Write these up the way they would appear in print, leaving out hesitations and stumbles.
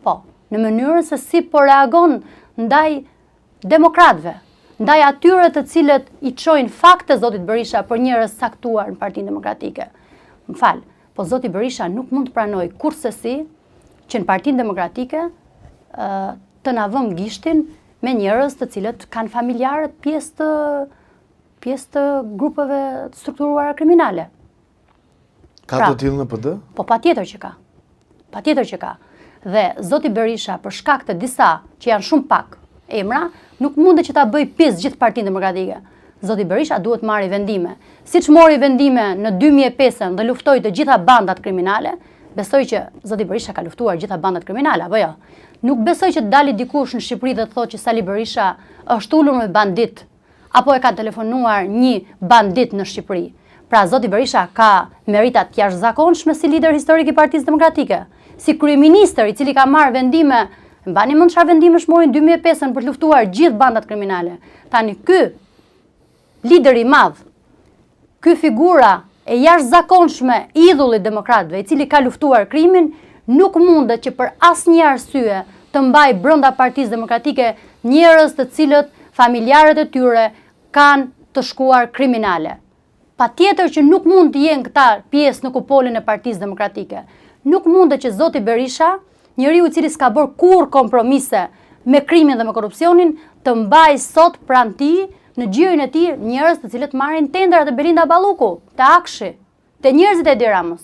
Po, në mënyrën se si po reagon ndaj demokratëve, ndaj atyre të cilët i çojnë fakte zotit Berisha për njerëz saktuar në Partinë Demokratike. Më fal, po zoti Berisha nuk mund të pranoj kurrësi që në Partinë Demokratike të na vëmë gishtin me njerëz të cilët kanë familjarët pjesë të grupeve të strukturuara kriminale. Ka të tillë në PD? Po patjetër që ka. Patjetër që ka. Dhe zoti Berisha për shkak të disa që janë shumë pak emra, nuk mundet që ta bëj pjesë gjithë Partinë Demokratike. Zoti Berisha duhet marrë vendime. Siç mori vendime në 2005 dhe luftoi të gjitha bandat kriminale, besoj që zoti Berisha ka luftuar gjitha bandat kriminale, apo jo? Nuk besoj që dali dikush në Shqipëri dhe të thotë që Sali Berisha është ulur me bandit, apo e ka telefonuar një bandit në Shqipëri. Pra zoti Berisha ka meritat jashtëzakonshme si lider historik i Partisë Demokratike, si kryeministër i cili ka marrë vendime, mbani mend çfarë vendime morin 2005 për të luftuar gjithë bandat kriminale. Tani ky lider i madh, ky figura e jashtëzakonshme idhulli i demokratëve, i cili ka luftuar krimin, nuk mundet që për asnjë arsye të mbaj brenda Partisë Demokratike njerëz të cilët familjarët e tyre kanë të shkuar kriminale. Patjetër që nuk mund të jenë këta pjesë në kupolin e Partisë Demokratike. Nuk mundet që zoti Berisha, njeriu i cili s'ka bërë kurrë kompromise me krimin dhe me korrupsionin, të mbaj sot pranë tij në gjirin e tij njerëz të cilët marrin tendrat e Belinda Balluku, të Akshi, të njerëzit e Edi Ramës.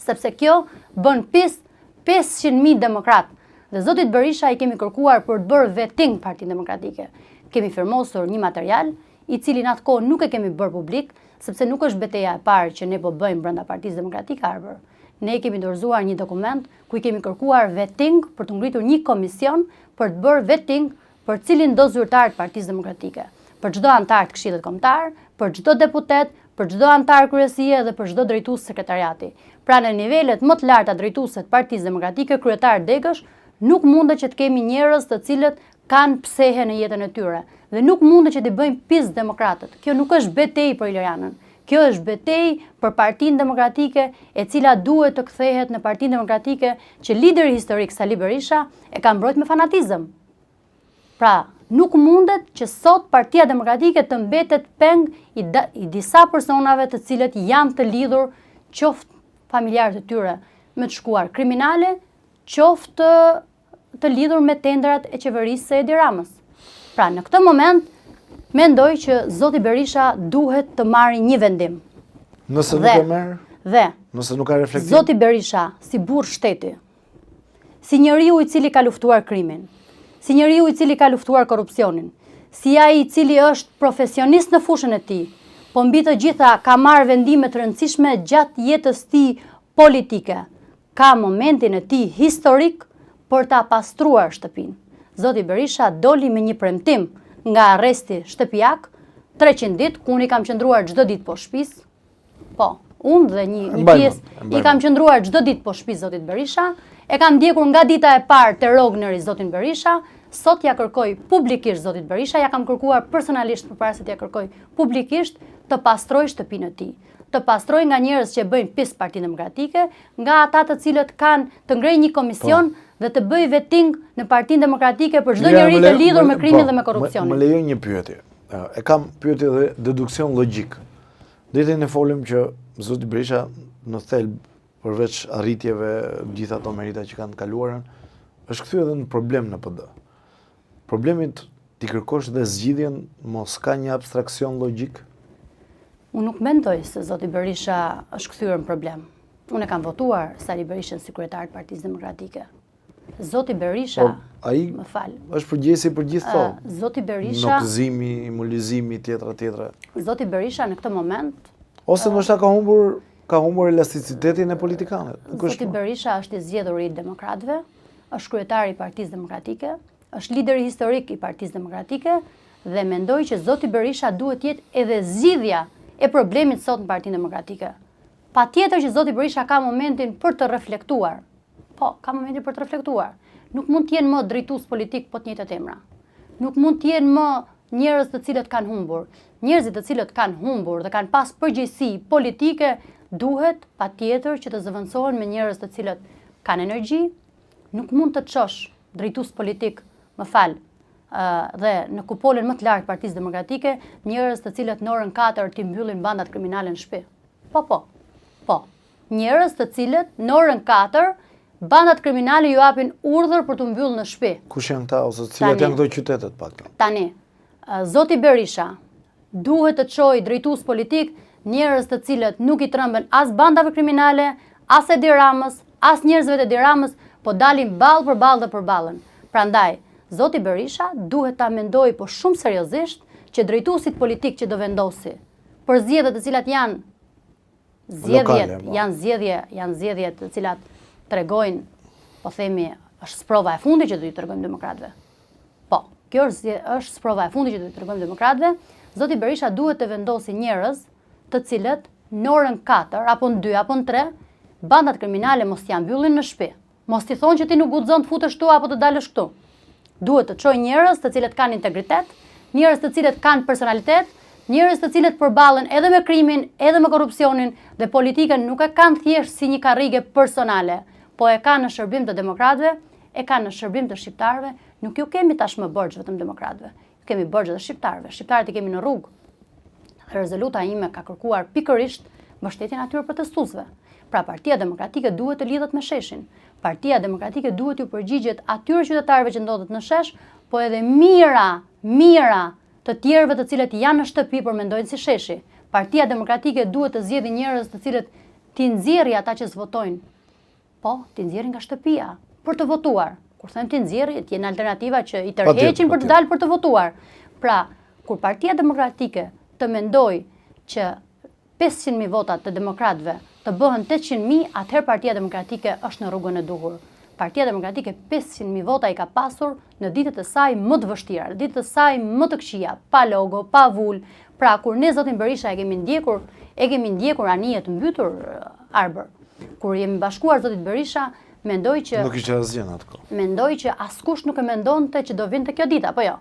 Sepse kjo bën pis 500.000 demokrat. Dhe zotit Berisha i kemi kërkuar për të bërë vetting Partinë Demokratike. Kemi firmosur një material i cili në atë kohë nuk e kemi bërë publik, sepse nuk është betejë e parë që ne po bëjmë brenda Partisë Demokratike Arbër. Ne kemi dorëzuar një dokument ku i kemi kërkuar vetting për të ngritur një komision për të bërë vetting për cilin do zyrtar të Partisë Demokratike, për çdo antar të Këshillit Kombëtar, për çdo deputet, për çdo antar kryesie dhe për çdo drejtues sekretariati. Pra në nivelet më të larta drejtuese të Partisë Demokratike, kryetar degësh, nuk mundet që të kemi njerëz të cilët kanë psehe në jetën e tyre dhe nuk mundet që të bëjmë pis demokratët. Kjo nuk është betejë për Ilorianën. Kjo është betejë për Partinë Demokratike, e cila duhet të kthehet në Partinë Demokratike që lideri historik Sali Berisha e ka mbrojtur me fanatizëm. Pra, nuk mundet që sot Partia Demokratike të mbetet peng i disa personave të cilët janë të lidhur qoftë familjarët e tyre me të shkuar kriminale, qoftë të lidhur me tendrat e qeverisë së Edi Ramës. Pra, në këtë moment, mendoj që zoti Berisha duhet të marrë një vendim. Nëse nuk e merr? Dhe, nëse nuk ka reflektim? Zoti Berisha, si burr shteti, si njeriu i cili ka luftuar krimin, si njeriu i cili ka luftuar korrupsionin, si ai i cili është profesionist në fushën e tij, po mbi të gjitha ka marrë vendime të rëndësishme gjatë jetës tij politike, ka momentin e tij historik për ta pastruar shtëpinë. Zoti Berisha doli me një premtim nga arresti shtëpiak, 300 ditë, ku unë i kam qëndruar çdo ditë po shtëpisë. Po, unë dhe një pjesë i kam qëndruar çdo ditë po shtëpisë zotit Berisha, e kam ndjekur nga dita e parë te Rogneri zotin Berisha. Sot ja kërkoj publikisht zotit Berisha, ja kam kërkuar personalisht përpara se t'ja kërkoj publikisht të pastroj shtëpinë e tij. Të pastroj nga njerëz që bëjnë pis Partinë Demokratike, nga ata të cilët kanë të ngrejnë një komision dhe të bëj vetting në Partinë Demokratike për çdo njeri të lidhur me krimin dhe me korrupsionin. Më lejoj një pyetje. E kam pyetje dhe deduksion logjik. Ditën e folim që zoti Berisha në thelb përveç arritjeve gjitha ato merita që kanë kaluarën, është kthyer edhe në problem në PD. Problemit ti kërkosh dhe zgjidhjen mos ka një abstraksion logjik? Unë nuk mendoj se zoti Berisha është kthyer në problem. Unë e kam votuar Sali Berishën si kryetar të Partisë Demokratike. Zoti Berisha, më fal. Është përgjegjësi për gjithë to. Zoti Berisha, nokëzimi, imulizimi, tjetra. Zoti Berisha në këtë moment ose ndoshta ka humbur elasticitetin e politikanëve. Zoti Berisha është i zgjedhur i demokratëve, është kryetari i Partisë Demokratike, është lideri historik i Partisë Demokratike dhe mendoj që zoti Berisha duhet jetë edhe zgjidhja e problemit sot në Partinë Demokratike. Patjetër që zoti Berisha ka momentin për të reflektuar. Po, ka momentin për të reflektuar. Nuk mund të jenë më drejtues politik po të njëjtat emra. Nuk mund të jenë më njerëz të cilët kanë humbur. Njerëzit të cilët kanë humbur dhe kanë pas përgjegjësi politike duhet patjetër që të zëvendësohen me njerëz të cilët kanë energji, nuk mund të çosh drejtues politik, më fal, dhe në kupolën më të lartë Partisë Demokratike, njerëz të cilët në orën 4 ti mbyllin bandat kriminale në shtëpi. Po. Njerëz të cilët në orën 4 bandat kriminale ju japin urdhër për të mbyllur në shtëpi. Kush janë këta ose cilat janë këto qytetet paktën? Tani, zoti Berisha duhet të çojë drejtues politik njerëz të cilët nuk i tremben as bandave kriminale, as Edi Ramës, as njerëzve të Edi Ramës, po dalin ballë për ballë dhe për ballën. Prandaj, zoti Berisha duhet ta mendojë po shumë seriozisht që drejtuesit politik që do vendosi për zgjedhjet të cilat janë zgjedhje të cilat tregojnë, po themi, është sprova e fundit që do t'i tregojmë demokratëve. Po, kjo është sprova e fundit që do t'i tregojmë demokratëve. Zoti Berisha duhet të vendosi njerëz të cilët në orën 4 apo në 2 apo në 3 bandat kriminale mos t'ja mbyllin në shtëpi. Mos t'i thonë që ti nuk guxon të futesh këtu apo të dalësh këtu. Duhet të çojë njerëz të cilët kanë integritet, njerëz të cilët kanë personalitet, njerëz të cilët përballen edhe me krimin, edhe me korrupsionin dhe politikën nuk e kanë thjesht si një karrige personale, po e kanë në shërbim të demokratëve, e kanë në shërbim të shqiptarëve. Nuk ju kemi tashmë borxh vetëm demokratëve, kemi borxh edhe shqiptarëve. Shqiptarët i kemi në rrugë. Rezoluta ime ka kërkuar pikërisht mbështetjen atyre protestuesve. Pra Partia Demokratike duhet të lidhet me sheshin. Partia Demokratike duhet ju përgjigjet atyre qytetarëve që ndodhet në shesh, po edhe mira të tjerëve të cilët janë në shtëpi por mendojnë si sheshi. Partia Demokratike duhet të zgjedhë njerëz të cilët t'i nxjerrë ata që s'votojnë. Po, t'i nxjerrë nga shtëpia për të votuar. Kur them t'i nxjerrë, t'jenë alternativa që i tërheqin për të dalë për të votuar. Pra, kur Partia Demokratike të mendoj që 500.000 votat të demokratëve të bëhen 800.000, atëherë Partia Demokratike është në rrugën e duhur. Partia Demokratike 500.000 vota i ka pasur në ditët e saj më të vështira, në ditët e saj më të këqija, pa logo, pa vul. Pra, kur ne zotin Berisha e kemi ndjekur anije të mbytur arbër. Kur jemi bashkuar zotit Berisha, mendoj që nuk ishte asgjë në atë kohë. Mendoj që askush nuk e mendonte që do vinte kjo ditë, apo jo.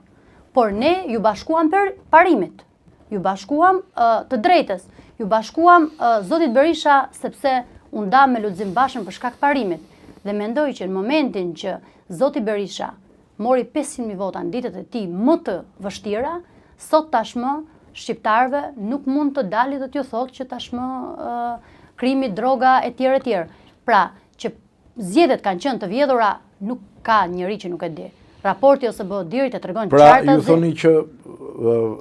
Por ne ju bashkuam për parimit. Ju bashkuam të drejtës. Ju bashkuam zotit Berisha sepse u ndam me Lulzim Bashën për shkak të parimit. Dhe mendoj që në momentin që zoti Berisha mori 500.000 vota në ditët e tij më të vështira, sot tashmë shqiptarëve nuk mund të dalë dhe t'ju thotë që tashmë krimi, droga e tjerë. Pra, që zgjedhjet kanë qenë të vjedhura, nuk ka njëri që nuk e di. Raporti ose BODIR-it e tregon qartë. Pra, ju thoni që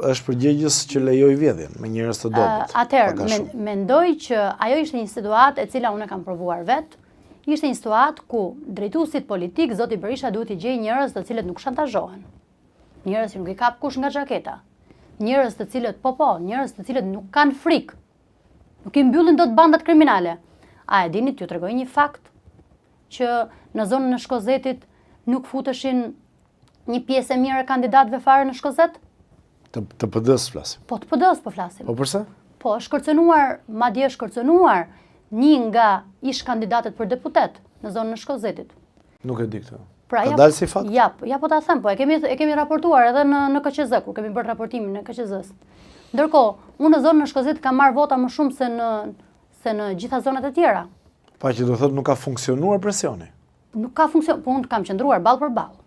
është përgjegjës që lejoj vjedhjen me njerëz të dobët. Atëherë, mendoj që ajo ishte një situatë e cila unë e kam provuar vetë. Ishte një situatë ku drejtuesit politik, zoti Berisha duhet i gjejë njerëz të cilët nuk shantazhohen. Njerëz që nuk i kap kush nga xhaketa. Njerëz të cilët njerëz të cilët nuk kanë frikë. Nuk i mbyllin dot bandat kriminale. A e dini, t'ju tregoj një fakt që në zonën e Shkozetit nuk futeshin një pjesë e mirë e kandidatëve fare në Shkozet? Të PD-s flasim. Po, të PD-s po flasim. Po përse? Po, është kërcënuar, madje është kërcënuar një nga ish kandidatët për deputet në zonën e Shkozetit. Nuk e di këtë. Pra, ka dalë si fakt? Ja, po ta them, po e kemi raportuar edhe në KQZ, kur kemi bërë raportimin në KQZ-s. Ndërkohë, unë në zonën e Shkozit kam marrë vota më shumë se në gjitha zonat e tjera. Pa që do thotë nuk ka funksionuar presioni. Nuk ka funksionuar, po unë kam qëndruar ballë për ballë.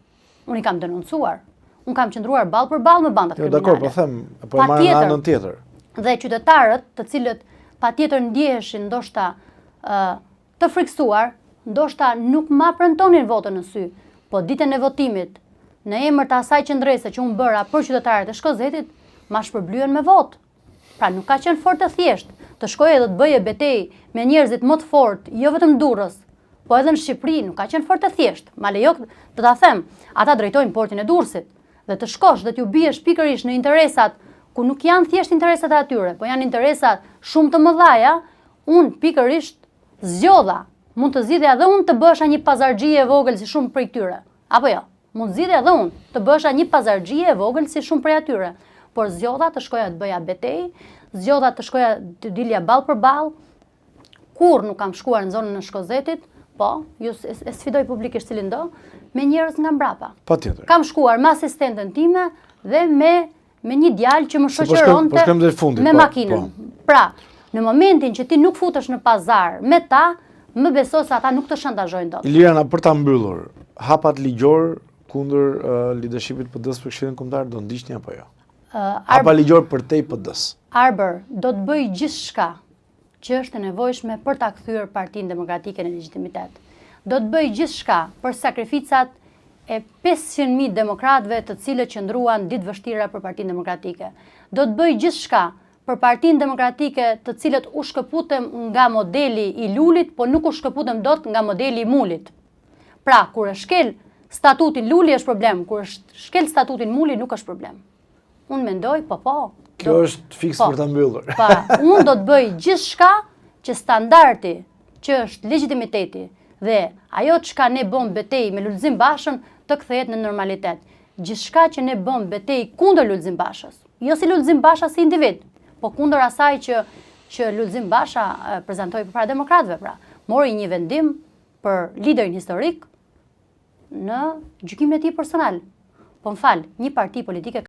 Unë i kam denoncuar. Unë kam qëndruar ballë për ballë me bandat kriminale. Jo, dakor, po them, po e marrë në anën tjetër. Dhe qytetarët, të cilët patjetër ndjeheshin ndoshta të friksuar, ndoshta nuk ma premtonin votën në sy, po ditën e votimit, në emër të asaj qendrese që unë bëra për qytetarët e Shkozetit, ma shpërblyen me votë. Pra nuk ka qenë fort të thjesht, të shkojë dhe të bëje betejë me njerëzit më të fortë, jo vetëm Durrës, po edhe në Shqipëri nuk ka qenë fort të thjesht. Ma lejo të ta them, ata drejtojnë portin e Durrësit dhe të shkosh dhe t'ju biesh pikërisht në interesat ku nuk janë thjesht interesat e atyre, po janë interesat shumë të mëdhaja, unë pikërisht zgjodha, mund të zgjidhja edhe unë të bësha një pazargjie e vogël si shumë prej tyre. Apo jo, mund zgjidhja edhe unë të bësha një pazargjie e vogël si shumë prej atyre. Por zgjodha të shkoja të bëja betejë, zgjodha të shkoja të dilja ballë për ballë. Kur nuk kam shkuar në zonën e Shkozetit, po, ju e sfidoj publikisht cilin do, me njerëz nga mbrapa. Patjetër. Kam shkuar me asistenten time dhe me një djalë që më shoqëronte me makinën. Pra, në momentin që ti nuk futesh në pazar me ta, më beso se ata nuk të shantazhojnë dot. Ilirana, për ta mbyllur, hapat ligjor kundër leadershipit PD-s për Këshillin Kombëtar do ndiqni apo jo? Hapa ligjor për te i PD-s. Arber do të bëj gjithçka që është e nevojshme për ta kthyer Partinë Demokratike në legjitimitet. Do të bëj gjithçka për sakrificat e 500.000 demokratëve të cilët qëndruan ditë vështira për Partinë Demokratike. Do të bëj gjithçka për Partinë Demokratike të cilët u shkëputem nga modeli i Lulit, po nuk u shkëputem dot nga modeli i Mulit. Pra, kur e shkel statutin Luli është problem, kur e shkel statutin Muli nuk është problem. Unë mendoj, po. Kjo është fiks për ta mbyllur. Unë do të bëj gjithçka që standardi që është legitimiteti dhe ajo çka ne bëm betejë me Lulzim Bashën të kthehet në normalitet. Gjithçka që ne bëm betejë kundër Lulzim Bashës, jo si Lulzim Basha si individ, po kundër asaj që Lulzim Basha prezantoi përpara demokratëve, pra, mori një vendim për liderin historik në gjykimin e tij personal. Po m'fal, një parti politike